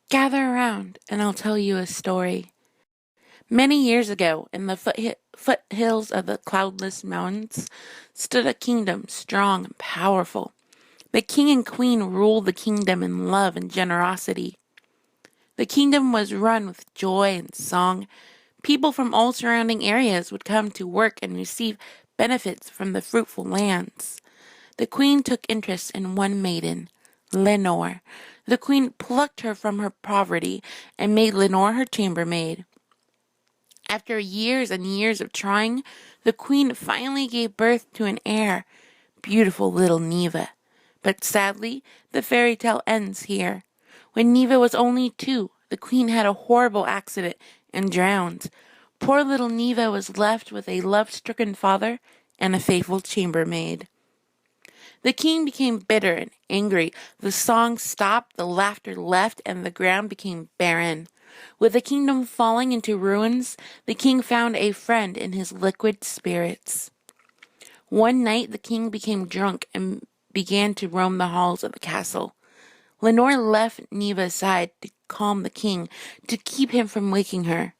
Gather around, and I'll tell you a story. Many years ago, in the foothills of the cloudless mountains, stood a kingdom strong and powerful. The king and queen ruled the kingdom in love and generosity. The kingdom was run with joy and song. People from all surrounding areas would come to work and receive benefits from the fruitful lands. The queen took interest in one maiden, Lenore. The queen plucked her from her poverty and made Lenore her chambermaid. After years and years of trying, the queen finally gave birth to an heir, beautiful little Neva. But sadly, the fairy tale ends here. When Neva was only 2, the queen had a horrible accident and drowned. Poor little Neva was left with a love-stricken father and a faithful chambermaid. The king became bitter and angry. The song stopped, the laughter left, and the ground became barren. With the kingdom falling into ruins, the king found a friend in his liquid spirits. One night the king became drunk and began to roam the halls of the castle. Lenore left Neva aside to calm the king, to keep him from waking her.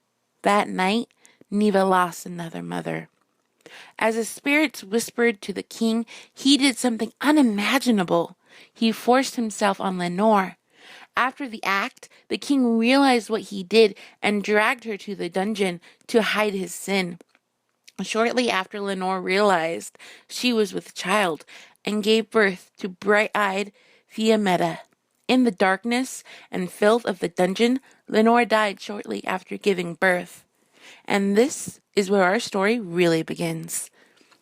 That night, Neva lost another mother. As the spirits whispered to the king, he did something unimaginable. He forced himself on Lenore. After the act, the king realized what he did and dragged her to the dungeon to hide his sin. Shortly after Lenore realized she was with child and gave birth to bright-eyed Fiammetta. In the darkness and filth of the dungeon, Lenore died shortly after giving birth. And this is where our story really begins.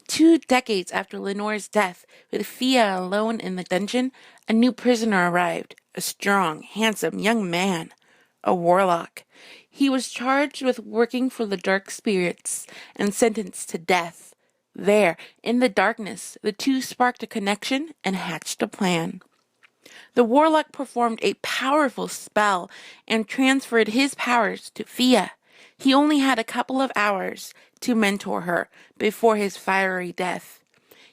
2 decades after Lenore's death, with Fia alone in the dungeon, a new prisoner arrived, a strong, handsome young man, a warlock. He was charged with working for the dark spirits and sentenced to death. There, in the darkness, the two sparked a connection and hatched a plan. The warlock performed a powerful spell and transferred his powers to Fia. He only had a couple of hours to mentor her before his fiery death.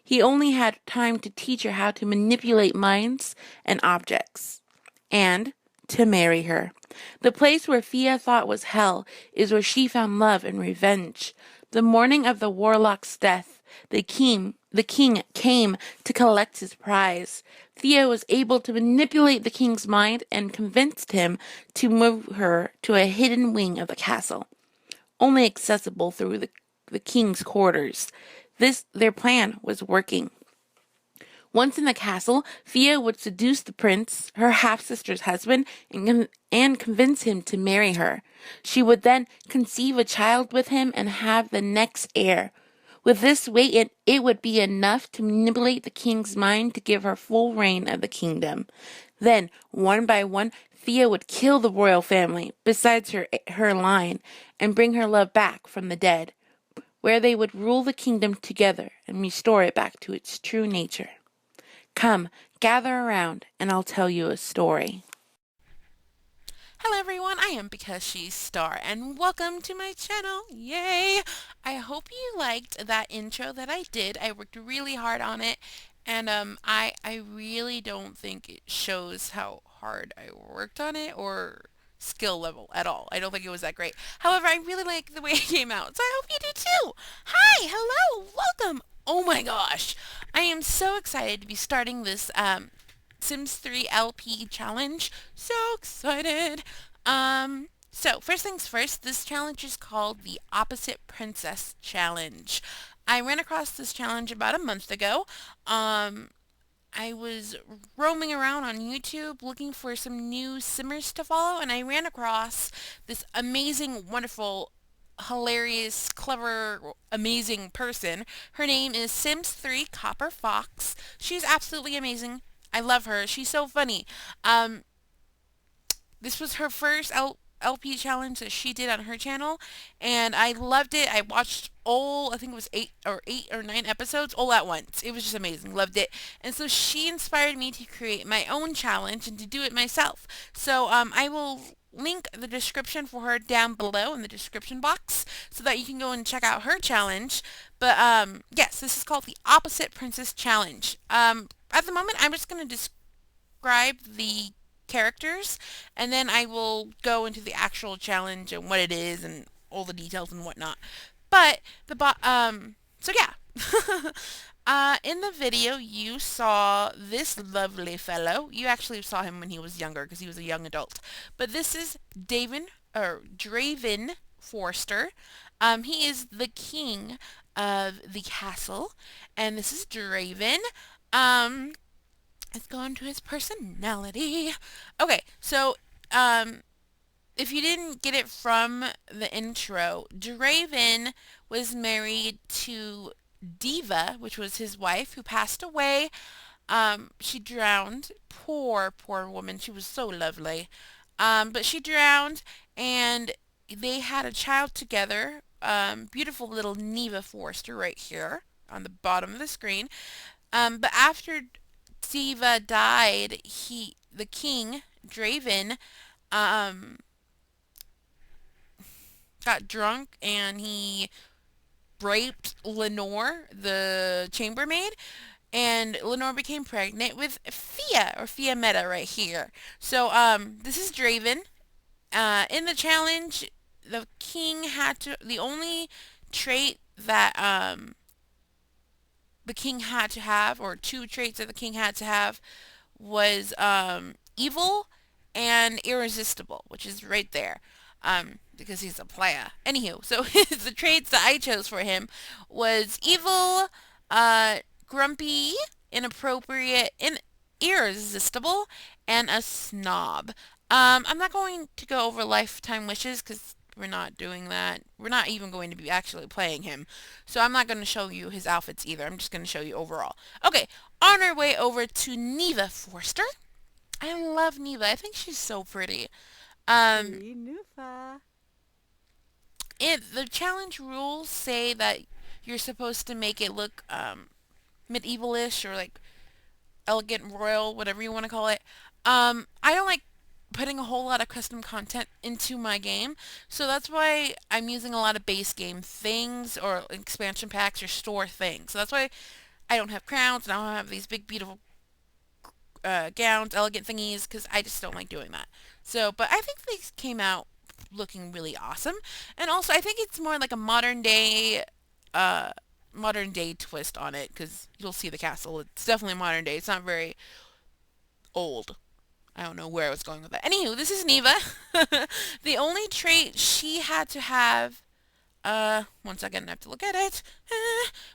He only had time to teach her how to manipulate minds and objects, and to marry her. The place where Fia thought was hell is where she found love and revenge. The morning of the warlock's death, the king came to collect his prize. Fia was able to manipulate the king's mind and convinced him to move her to a hidden wing of the castle, only accessible through the king's quarters. Their plan was working. Once in the castle, Fia would seduce the prince, her half-sister's husband, and convince him to marry her. She would then conceive a child with him and have the next heir. With this weight, it would be enough to manipulate the king's mind to give her full reign of the kingdom. Then, one by one, Fia would kill the royal family, besides her line, and bring her love back from the dead, where they would rule the kingdom together and restore it back to its true nature. Come, gather around, and I'll tell you a story. Hello everyone, I am Because She's Star, and welcome to my channel. Yay! I hope you liked that intro that I did. I worked really hard on it, and I really don't think it shows how hard I worked on it or skill level at all. I don't think it was that great. However, I really like the way it came out, so I hope you do too. Hi, hello, welcome. Oh my gosh, I am so excited to be starting this Sims 3 LP challenge. So excited. So first things first, this challenge is called the Opposite Princess Challenge. I ran across this challenge about a month ago. I was roaming around on YouTube looking for some new simmers to follow, and I ran across this amazing, wonderful, hilarious, clever, amazing person. Her name is Sims3 Copper Fox. She's absolutely amazing. I love her. She's so funny. This was her first LP challenge that she did on her channel, and I loved it. I watched all, I think it was eight or nine episodes all at once. It was just amazing. Loved it. And so she inspired me to create my own challenge and to do it myself. So I will link the description for her down below in the description box so that you can go and check out her challenge. But yes, this is called the Opposite Princess Challenge. At the moment, I'm just going to describe the characters, and then I will go into the actual challenge and what it is and all the details and whatnot. But so yeah. In the video, you saw this lovely fellow. You actually saw him when he was younger because he was a young adult. But this is Draven Forster. He is the king of the castle, and this is Draven. Um, let's go into his personality. Okay, so um, if you didn't get it from the intro, Draven was married to Diva, which was his wife, who passed away. She drowned. Poor, poor woman. She was so lovely. But she drowned, and they had a child together. Beautiful little Neva Forster right here on the bottom of the screen. But after Diva died, the king, Draven, um, got drunk and he raped Lenore, the chambermaid, and Lenore became pregnant with Fia or Fia Meta right here. So this is Draven. In the challenge, the only trait that the king had to have, or two traits that the king had to have, was evil and irresistible, which is right there. Because he's a player. Anywho, so the traits that I chose for him was evil, grumpy, inappropriate, irresistible, and a snob. I'm not going to go over lifetime wishes because we're not doing that. We're not even going to be actually playing him. So I'm not going to show you his outfits either. I'm just going to show you overall. Okay, on our way over to Neva Forster. I love Neva. I think she's so pretty. Um, Hey, Nufa. the challenge rules say that you're supposed to make it look medievalish or like elegant royal, whatever you want to call it. I don't like putting a whole lot of custom content into my game, so that's why I'm using a lot of base game things or expansion packs or store things. So that's why I don't have crowns and I don't have these big beautiful gowns, elegant thingies, because I just don't like doing that. So, but I think they came out looking really awesome, and also I think it's more like a uh, modern day twist on it, because you'll see the castle. It's definitely modern day. It's not very old. I don't know where I was going with that. Anywho, this is Neva. The only trait she had to have, one second, I have to look at it,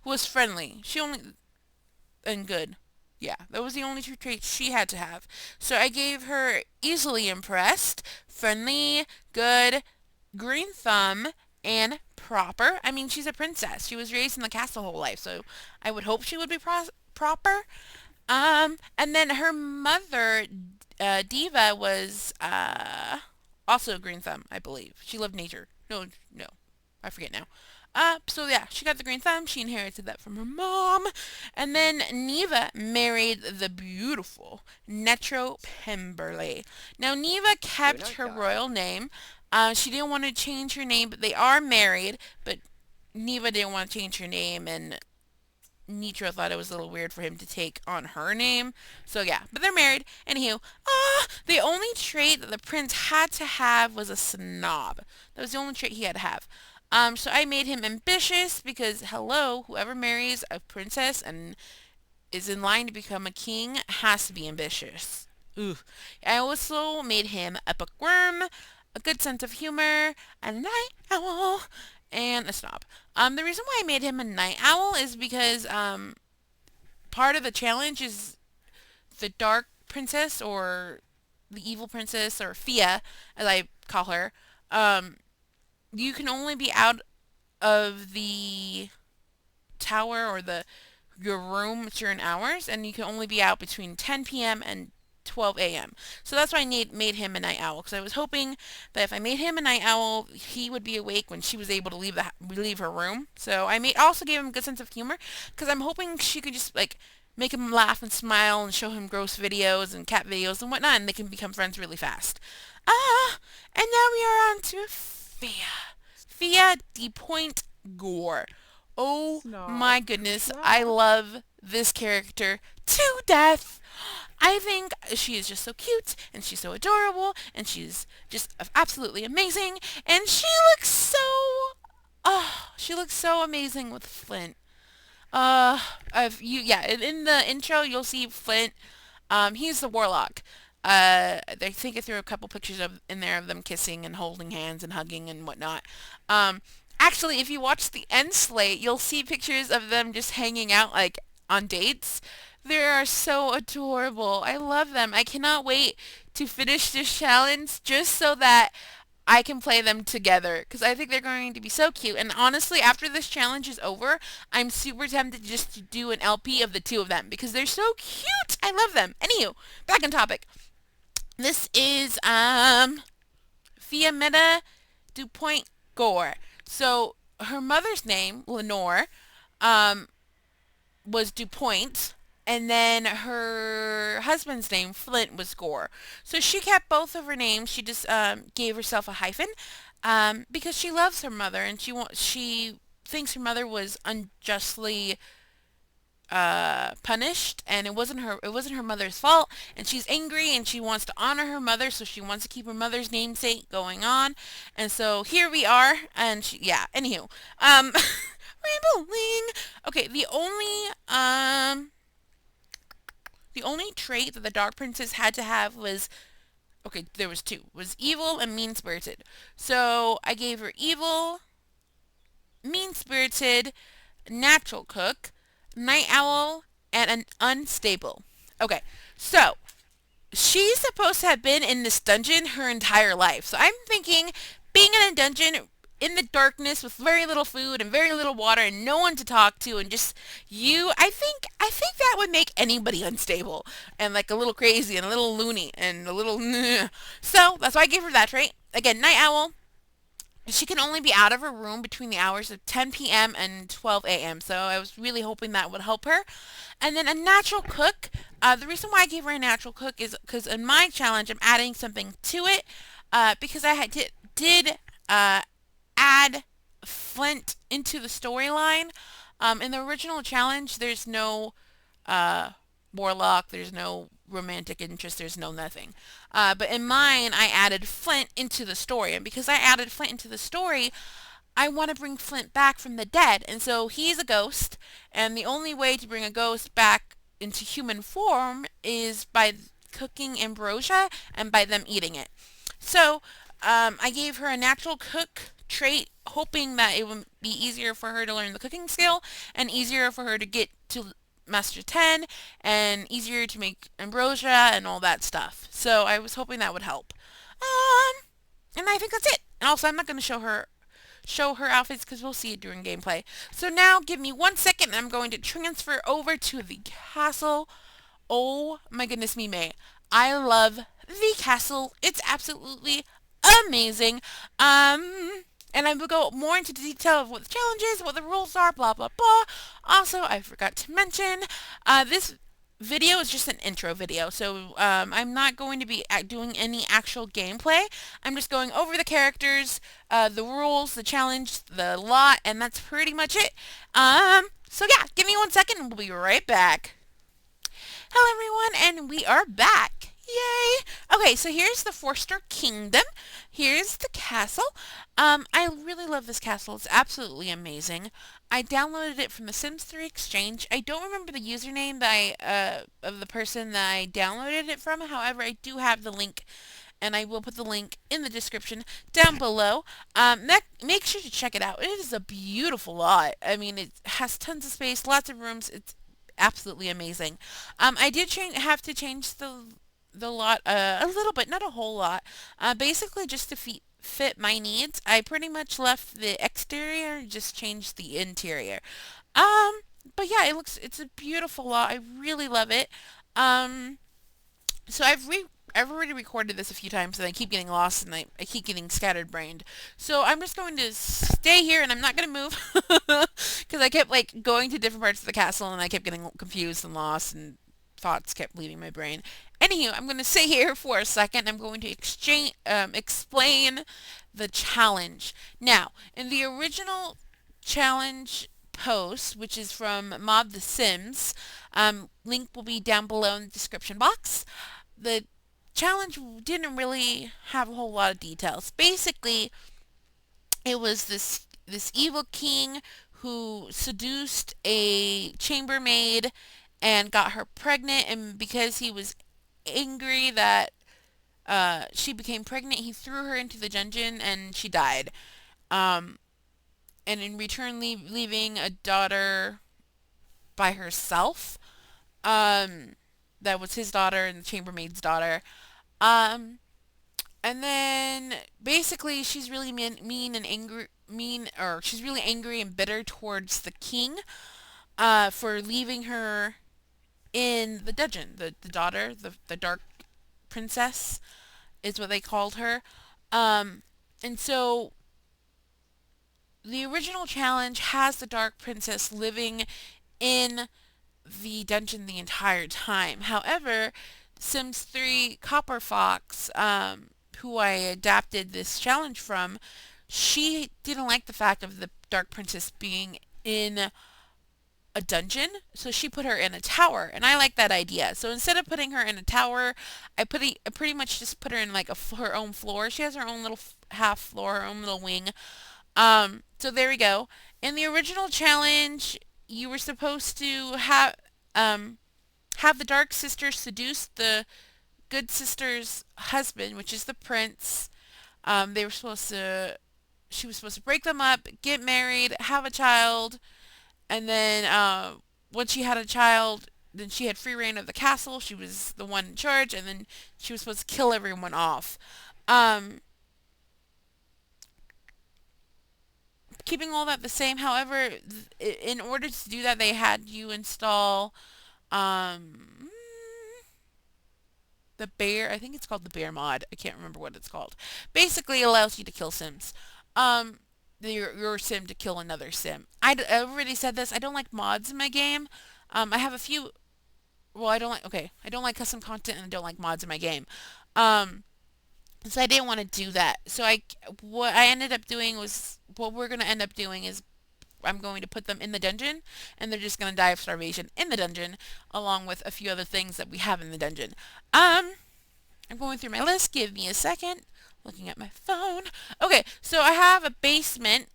was friendly. She only, and good. Yeah, that was the only two traits she had to have. So I gave her easily impressed, friendly, good, green thumb, and proper. I mean, she's a princess. She was raised in the castle whole life, so I would hope she would be proper. And then her mother, Diva, was also a green thumb, I believe. She loved nature. No, no, I forget now. So yeah, she got the green thumb. She inherited that from her mom. And then Neva married the beautiful Netro Pemberley. Now Neva kept her royal name. She didn't want to change her name, but they are married. But Neva didn't want to change her name, and Nitro thought it was a little weird for him to take on her name. So yeah, but they're married. Anywho, the only trait that the prince had to have was a snob. That was the only trait he had to have. So I made him ambitious because hello, whoever marries a princess and is in line to become a king has to be ambitious. Ooh. I also made him a bookworm, a good sense of humor, a night owl, and a snob. The reason why I made him a night owl is because part of the challenge is the dark princess or the evil princess or Fia, as I call her. Um, you can only be out of the tower or the your room at certain hours, and you can only be out between 10 p.m. and 12 a.m. So that's why I made him a night owl, because I was hoping that if I made him a night owl, he would be awake when she was able to leave her room. So I also gave him a good sense of humor, because I'm hoping she could just like make him laugh and smile and show him gross videos and cat videos and whatnot, and they can become friends really fast. And now we are on to Fia. Fia the Point Gore. Oh Snob. my goodness, I Snob. love this character to death. I think she is just so cute and she's so adorable and she's just absolutely amazing and she looks so amazing with Flint. If you yeah, in the intro you'll see Flint. He's the warlock. I think I threw a couple pictures of in there of them kissing and holding hands and hugging and whatnot. Um, Actually, if you watch the end slate, you'll see pictures of them just hanging out like on dates. They are so adorable. I love them. I cannot wait to finish this challenge just so that I can play them together because I think they're going to be so cute. And honestly, after this challenge is over, I'm super tempted just to do an LP of the two of them because they're so cute. I love them. Anywho, back on topic. This is Fiametta DuPoint Gore. So her mother's name, Lenore, um, was DuPont, and then her husband's name, Flint, was Gore. So she kept both of her names. She just gave herself a hyphen because she loves her mother, and she thinks her mother was unjustly punished, and it wasn't her mother's fault, and she's angry and she wants to honor her mother, so she wants to keep her mother's namesake going on, and so here we are, and yeah. Anywho, rambling. Okay, the only trait that the Dark Princess had to have was okay. There was two. Was evil and mean spirited. So I gave her evil, mean spirited, natural cook, night owl, and an unstable. Okay, so she's supposed to have been in this dungeon her entire life. So I'm thinking being in a dungeon in the darkness with very little food and very little water and no one to talk to and just you, I think that would make anybody unstable and like a little crazy and a little loony and a little so that's why I gave her that trait. Again, night owl, she can only be out of her room between the hours of 10 p.m. and 12 a.m. So I was really hoping that would help her. And then a natural cook. The reason why I gave her a natural cook is because in my challenge I'm adding something to it. Because I did add Flint into the storyline. In the original challenge, there's no uh, warlock, there's no romantic interest, there's no nothing. But in mine, I added Flint into the story, and because I added Flint into the story, I want to bring Flint back from the dead, and so he's a ghost, and the only way to bring a ghost back into human form is by cooking ambrosia and by them eating it. So I gave her a natural cook trait, hoping that it would be easier for her to learn the cooking skill and easier for her to get to Master 10 and easier to make ambrosia and all that stuff. So I was hoping that would help. And I think that's it. And also, I'm not going to show her outfits because we'll see it during gameplay. So now, give me 1 second, and I'm going to transfer over to the castle. Oh my goodness me, May. I love the castle. It's absolutely amazing. And I will go more into the detail of what the challenge is, what the rules are, blah blah blah. Also, I forgot to mention, this video is just an intro video, so I'm not going to be doing any actual gameplay. I'm just going over the characters, the rules, the challenge, the lot, and that's pretty much it. So yeah, give me 1 second and we'll be right back. Hello everyone, and we are back. Yay! Okay, so here's the Forster Kingdom. Here's the castle. I really love this castle. It's absolutely amazing. I downloaded it from the Sims 3 Exchange. I don't remember the username that of the person that I downloaded it from. However, I do have the link, and I will put the link in the description down below. Make sure to check it out. It is a beautiful lot. I mean, it has tons of space, lots of rooms. It's absolutely amazing. I did have to change the lot a little bit, not a whole lot. Basically, just to fit my needs. I pretty much left the exterior, just changed the interior. Um, but yeah, it's a beautiful lot. I really love it. Um, so I've already recorded this a few times and I keep getting lost and I keep getting scattered brained. So I'm just going to stay here and I'm not going to move because I kept like going to different parts of the castle and I kept getting confused and lost and thoughts kept leaving my brain. Anywho, I'm going to stay here for a second. I'm going to explain the challenge. Now, in the original challenge post, which is from Mob the Sims. Link will be down below in the description box. The challenge didn't really have a whole lot of details. Basically, it was this evil king who seduced a chambermaid and got her pregnant, and because he was angry that she became pregnant, he threw her into the dungeon and she died. Um, and in return, leaving a daughter by herself. Um, that was his daughter and the chambermaid's daughter. Um, and then basically she's really mean and angry, or she's really angry and bitter towards the king, for leaving her in the dungeon. The daughter, the dark princess, is what they called her. Um, and so the original challenge has the dark princess living in the dungeon the entire time. However, Sims 3 Copper Fox, who I adapted this challenge from, she didn't like the fact of the Dark Princess being in a dungeon, so she put her in a tower, and I like that idea. So instead of putting her in a tower, I pretty much just put her in like her own floor. She has her own little half floor, her own little wing. So there we go. In the original challenge, you were supposed to um have the dark sister seduce the good sister's husband, which is the prince. They were supposed to She was supposed to break them up, get married, have a child, and then once she had a child, then she had free reign of the castle. She was the one in charge, and then she was supposed to kill everyone off. Um, Keeping all that the same, however, in order to do that, they had you install um, the bear. I think it's called the bear mod. I can't remember what it's called. Basically, it allows you to kill sims. Um, your sim to kill another sim. I already said this. I don't like mods in my game. I have a few. Well, I don't like. Okay, I don't like custom content and I don't like mods in my game. Um, so I didn't want to do that. So what I ended up doing was, what we're gonna end up doing is, I'm going to put them in the dungeon, and they're just gonna die of starvation in the dungeon, along with a few other things that we have in the dungeon. Um, I'm going through my list. Give me a second. Looking at my phone. Okay, so I have a basement,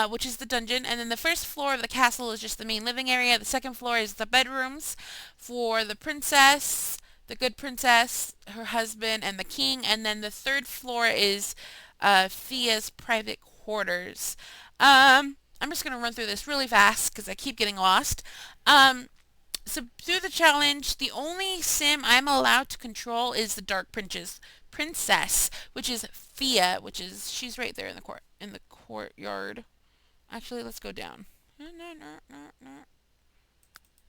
which is the dungeon, and then the first floor of the castle is just the main living area. The second floor is the bedrooms for the princess, the good princess, her husband, and the king, and then the third floor is Fia's private quarters. I'm just gonna run through this really fast because I keep getting lost. So through the challenge, the only sim I'm allowed to control is the Dark Princess, which is Fia, which is, she's right there in the courtyard. Actually, let's go down.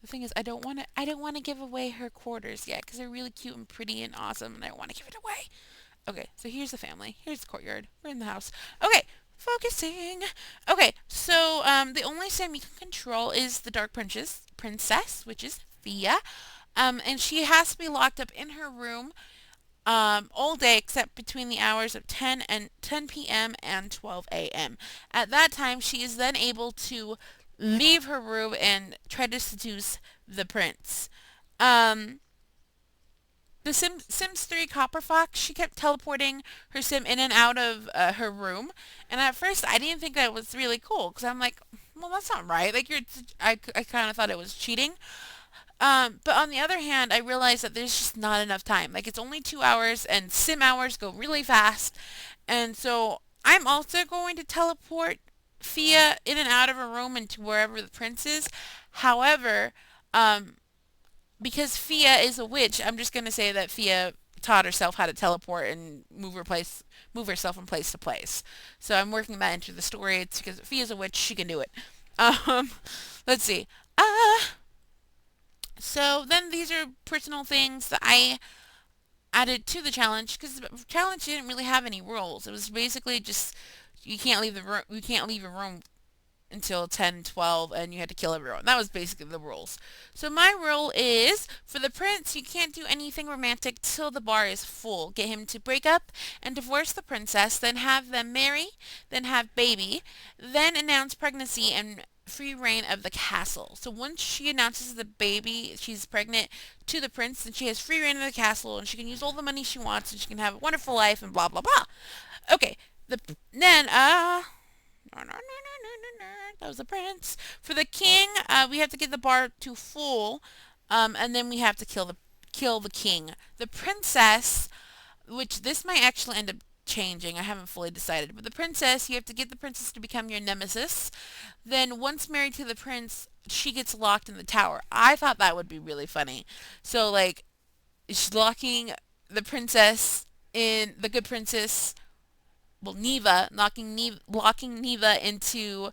The thing is, I don't want to give away her quarters yet because they're really cute and pretty and awesome, and I don't want to give it away. Okay, so here's the family. Here's the courtyard. We're in the house. Okay, focusing. Okay, so the only sim you can control is the Dark Princess, which is Fia. And she has to be locked up in her room all day except between the hours of 10 p.m. and 12 a.m. At that time, she is then able to leave her room and try to seduce the prince. Um, the Sims 3 Copper Fox, she kept teleporting her sim in and out of her room. And at first, I didn't think that was really cool because I'm like, well, that's not right. Like, I kind of thought it was cheating. But on the other hand, I realized that there's just not enough time. Like, it's only 2 hours, and sim hours go really fast. And so I'm also going to teleport Fia in and out of her room into wherever the prince is. However, um, because Fia is a witch, I'm just going to say that Fia taught herself how to teleport and move herself from place to place. So I'm working that into the story. It's because Fia's a witch, she can do it. Um, let's see. So then these are personal things that I added to the challenge because the challenge didn't really have any rules. It was basically just, you can't leave the room. You can't leave your room until 10, 12, and you had to kill everyone. That was basically the rules. So my rule is, for the prince, you can't do anything romantic till the bar is full. Get him to break up and divorce the princess, then have them marry, then have baby, then announce pregnancy and free reign of the castle. So once she announces the baby, she's pregnant to the prince, then she has free reign of the castle, and she can use all the money she wants, and she can have a wonderful life, and blah blah blah. Okay, then no, no, no, no, no, no, no. That was the prince. For the king, we have to get the bar to full, and then we have to kill the king. The princess, which this might actually end up changing. I haven't fully decided. But the princess, you have to get the princess to become your nemesis. Then once married to the prince, she gets locked in the tower. I thought that would be really funny. So like she's locking the princess in the good princess, well Neva, locking Neva into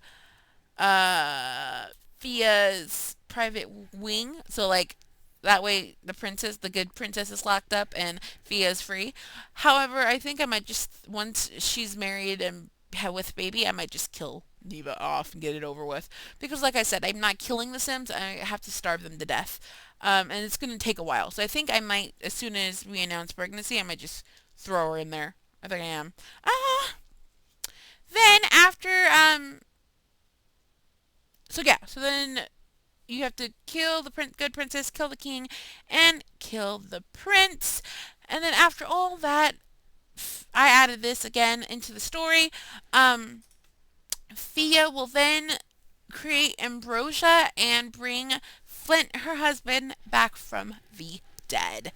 uh Fia's private wing. So like that way the princess, the good princess is locked up and Fia's free. However, I think I might just once she's married and with baby, I might just kill Neva off and get it over with. Because like I said, I'm not killing the Sims. I have to starve them to death. And it's going to take a while. So I think I might, as soon as we announce pregnancy, I might just throw her in there. I think I am. Then after so yeah, so then you have to kill the good princess, kill the king, and kill the prince. And then after all that, I added this again into the story. Fia will then create ambrosia and bring Flint, her husband, back from the dead.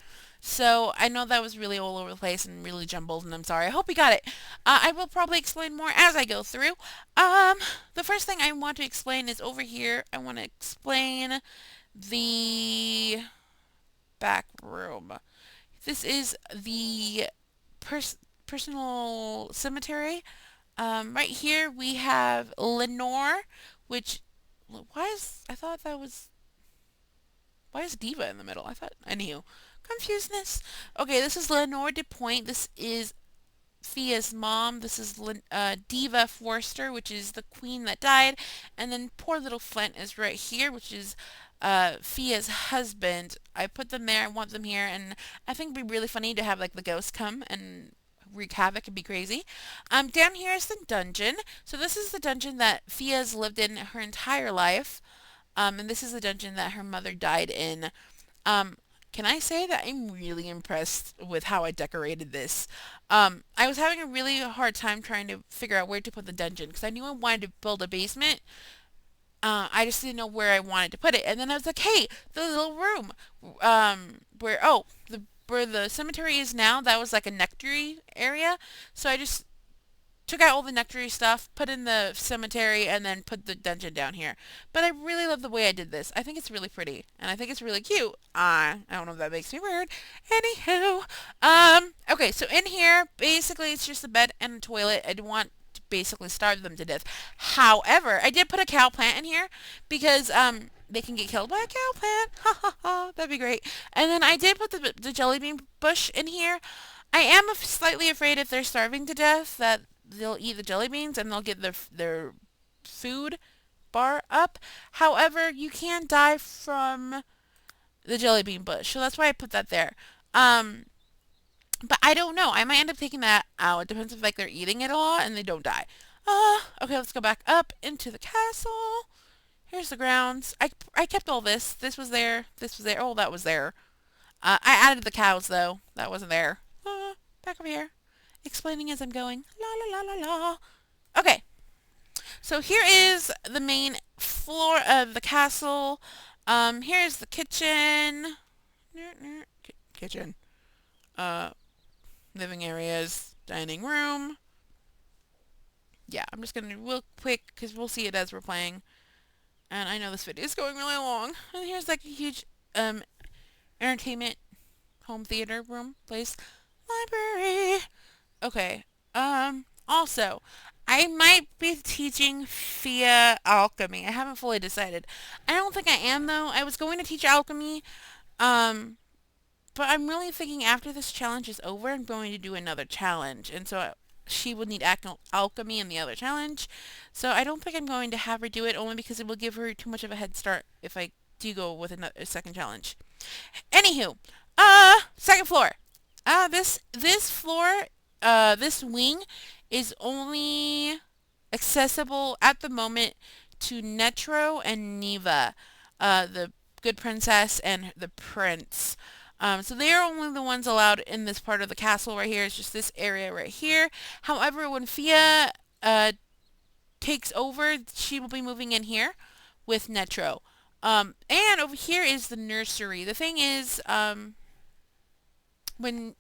So I know that was really all over the place and really jumbled, and I'm sorry. I hope you got it. I will probably explain more as I go through. The first thing I want to explain is over here. I want to explain the back room. This is the personal cemetery. Right here we have Lenore, which I thought that was why is Diva in the middle? I thought anywho confusedness. Okay, this is Lenore DePoint. This is Fia's mom. This is Diva Forster, which is the queen that died, and then poor little Flint is right here, which is Fia's husband. I put them there. I want them here, and I think it'd be really funny to have like the ghosts come and wreak havoc and be crazy. Down here is the dungeon. So this is the dungeon that Fia's lived in her entire life. And this is the dungeon that her mother died in. Um, can I say that I'm really impressed with how I decorated this? I was having a really hard time trying to figure out where to put the dungeon because I knew I wanted to build a basement. I just didn't know where I wanted to put it. And then I was like, hey, the little room, where the cemetery is now, that was like a nectary area. So I just took out all the nectary stuff, put in the cemetery, and then put the dungeon down here. But I really love the way I did this. I think it's really pretty, and I think it's really cute. I don't know if that makes me weird. Anywho, okay, so in here, basically it's just a bed and a toilet. I want to basically starve them to death. However, I did put a cow plant in here because, they can get killed by a cow plant. Ha ha ha, that'd be great. And then I did put the jelly bean bush in here. I am slightly afraid if they're starving to death that they'll eat the jelly beans and they'll get their food bar up. However, you can die from the jelly bean bush, so that's why I put that there. Um, but I don't know. I might end up taking that out. It depends if like they're eating it a lot and they don't die. Okay, let's go back up into the castle. Here's the grounds. I kept all this. This was there. This was there. Oh, that was there. I added the cows though. That wasn't there. Back over here. Explaining as I'm going. La la la la la. Okay. So here is the main floor of the castle. Here's the kitchen. Kitchen. Uh, living areas. Dining room. Yeah, I'm just gonna real quick because we'll see it as we're playing. And I know this video is going really long. And here's like a huge entertainment home theater room place. Library. Okay. Also, I might be teaching Fia alchemy. I haven't fully decided. I don't think I am though. I was going to teach alchemy, um, but I'm really thinking after this challenge is over, I'm going to do another challenge, and so she would need alchemy in the other challenge. So I don't think I'm going to have her do it, only because it will give her too much of a head start if I do go with a second challenge. Anywho, second floor. This floor, this wing is only accessible at the moment to Netro and Neva, the good princess and the prince. So they are only the ones allowed in this part of the castle right here. It's just this area right here. However, when Fia takes over, she will be moving in here with Netro. And over here is the nursery. The thing is, when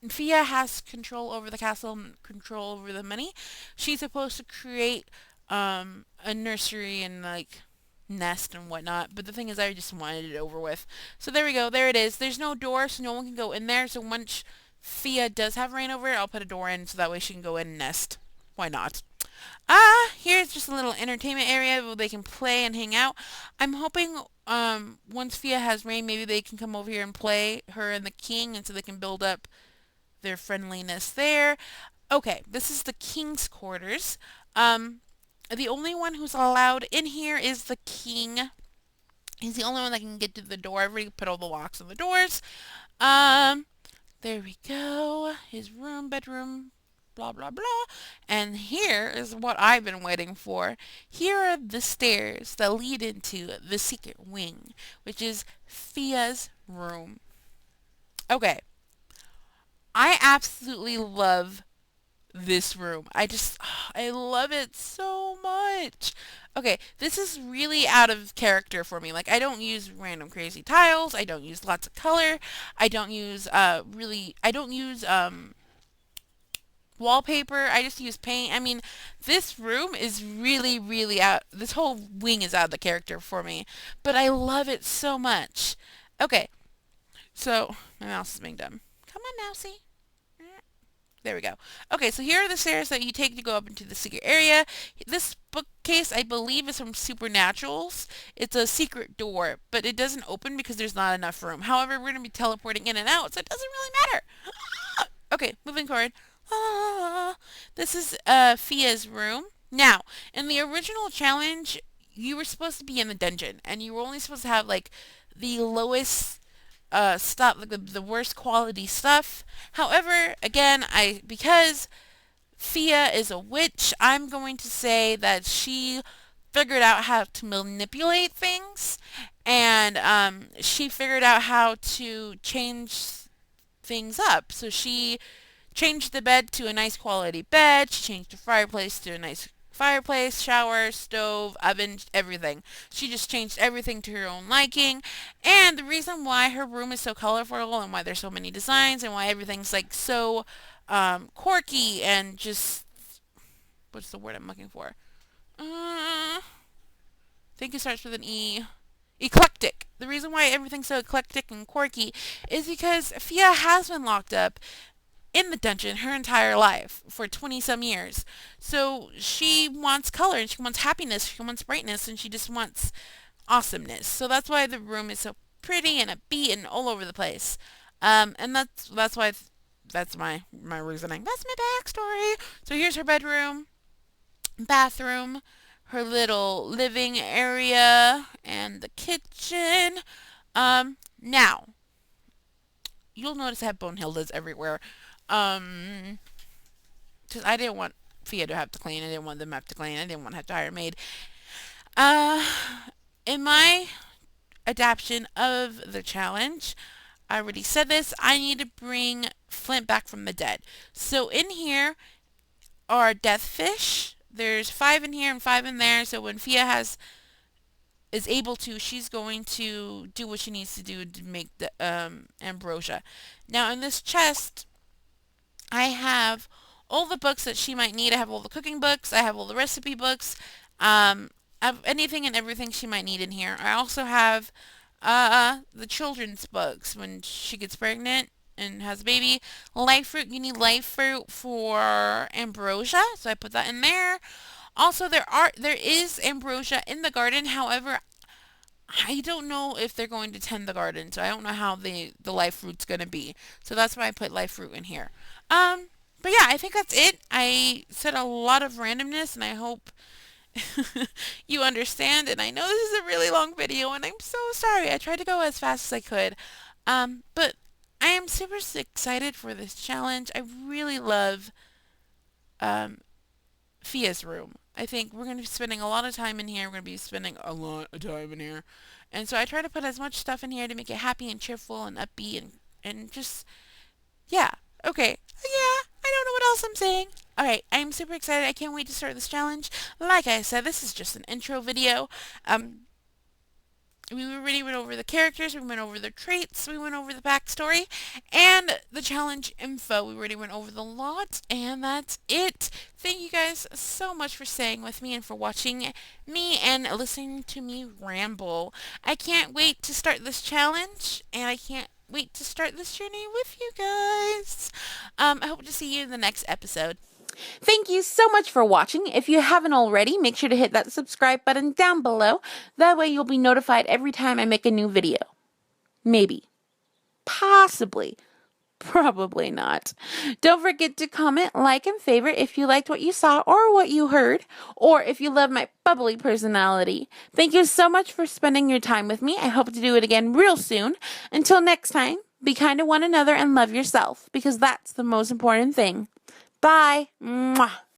Fia has control over the castle and control over the money, she's supposed to create a nursery and like nest and whatnot. But the thing is, I just wanted it over with. So there we go. There it is. There's no door, so no one can go in there. So once Fia does have reign over it, I'll put a door in so that way she can go in and nest. Why not? Here's just a little entertainment area where they can play and hang out. I'm hoping once Fia has reign, maybe they can come over here and play her and the king, and so they can build up their friendliness there. Okay, this is the king's quarters. The only one who's allowed in here is the king. He's the only one that can get to the door. I've already put all the locks on the doors. Um, there we go. His room, bedroom, blah, blah, blah. And here is what I've been waiting for. Here are the stairs that lead into the secret wing, which is Fia's room. Okay, I absolutely love this room. I love it so much. Okay, this is really out of character for me. Like, I don't use random crazy tiles. I don't use lots of color. I don't use wallpaper. I just use paint. I mean, this room is really out. This whole wing is out of the character for me, but I love it so much. Okay, so my mouse is being dumb. Come on, mousey. There we go. Okay, so here are the stairs that you take to go up into the secret area. This bookcase, I believe, is from Supernaturals. It's a secret door, but it doesn't open because there's not enough room. However, we're going to be teleporting in and out, so it doesn't really matter. Okay, moving forward. This is Fia's room. Now, in the original challenge, you were supposed to be in the dungeon, and you were only supposed to have, like, the lowest stuff, like the worst quality stuff. However, again, because Fia is a witch, I'm going to say that she figured out how to manipulate things, and she figured out how to change things up. So she changed the bed to a nice quality bed. She changed the fireplace to a nice fireplace, shower, stove, oven, everything. She just changed everything to her own liking. And the reason why her room is so colorful and why there's so many designs and why everything's like so quirky and just what's the word I'm looking for? I think it starts with an E. Eclectic. The reason why everything's so eclectic and quirky is because Fia has been locked up in the dungeon her entire life for 20 some years. So she wants color and she wants happiness, she wants brightness, and she just wants awesomeness. So that's why the room is so pretty and upbeat and all over the place. And that's why that's my reasoning. That's my backstory. So here's her bedroom, bathroom, her little living area, and the kitchen. Now you'll notice I have bone hildas everywhere. Um, because I didn't want Fia to have to clean. I didn't want them to have to clean. I didn't want to have to hire a maid. Uh, in my adaptation of the challenge, I already said this, I need to bring Flint back from the dead. So in here are death fish. There's 5 in here and 5 in there. So when Fia is able to, she's going to do what she needs to do to make the ambrosia. Now in this chest, I have all the books that she might need. I have all the cooking books. I have all the recipe books. I have anything and everything she might need in here. I also have the children's books when she gets pregnant and has a baby. Life fruit, you need life fruit for ambrosia, so I put that in there. Also, there is ambrosia in the garden. However, I don't know if they're going to tend the garden, so I don't know how the life fruit's gonna be. So that's why I put life fruit in here. But yeah, I think that's it. I said a lot of randomness, and I hope you understand. And I know this is a really long video, and I'm so sorry. I tried to go as fast as I could. But I am super excited for this challenge. I really love Fia's room. I think we're going to be spending a lot of time in here. We're going to be spending a lot of time in here. And so I try to put as much stuff in here to make it happy and cheerful and upbeat and just, yeah. Okay. Yeah, I don't know what else I'm saying. Alright, I'm super excited. I can't wait to start this challenge. Like I said, this is just an intro video. We already went over the characters, we went over their traits, we went over the backstory, and the challenge info. We already went over the lot, and that's it. Thank you guys so much for staying with me and for watching me and listening to me ramble. I can't wait to start this challenge, and I can't wait to start this journey with you guys. I hope to see you in the next episode. Thank you so much for watching. If you haven't already, make sure to hit that subscribe button down below. That way you'll be notified every time I make a new video. Maybe. Possibly. Probably not. Don't forget to comment, like, and favorite if you liked what you saw or what you heard, or if you love my bubbly personality. Thank you so much for spending your time with me. I hope to do it again real soon. Until next time, be kind to one another and love yourself, because that's the most important thing. Bye. Mwah.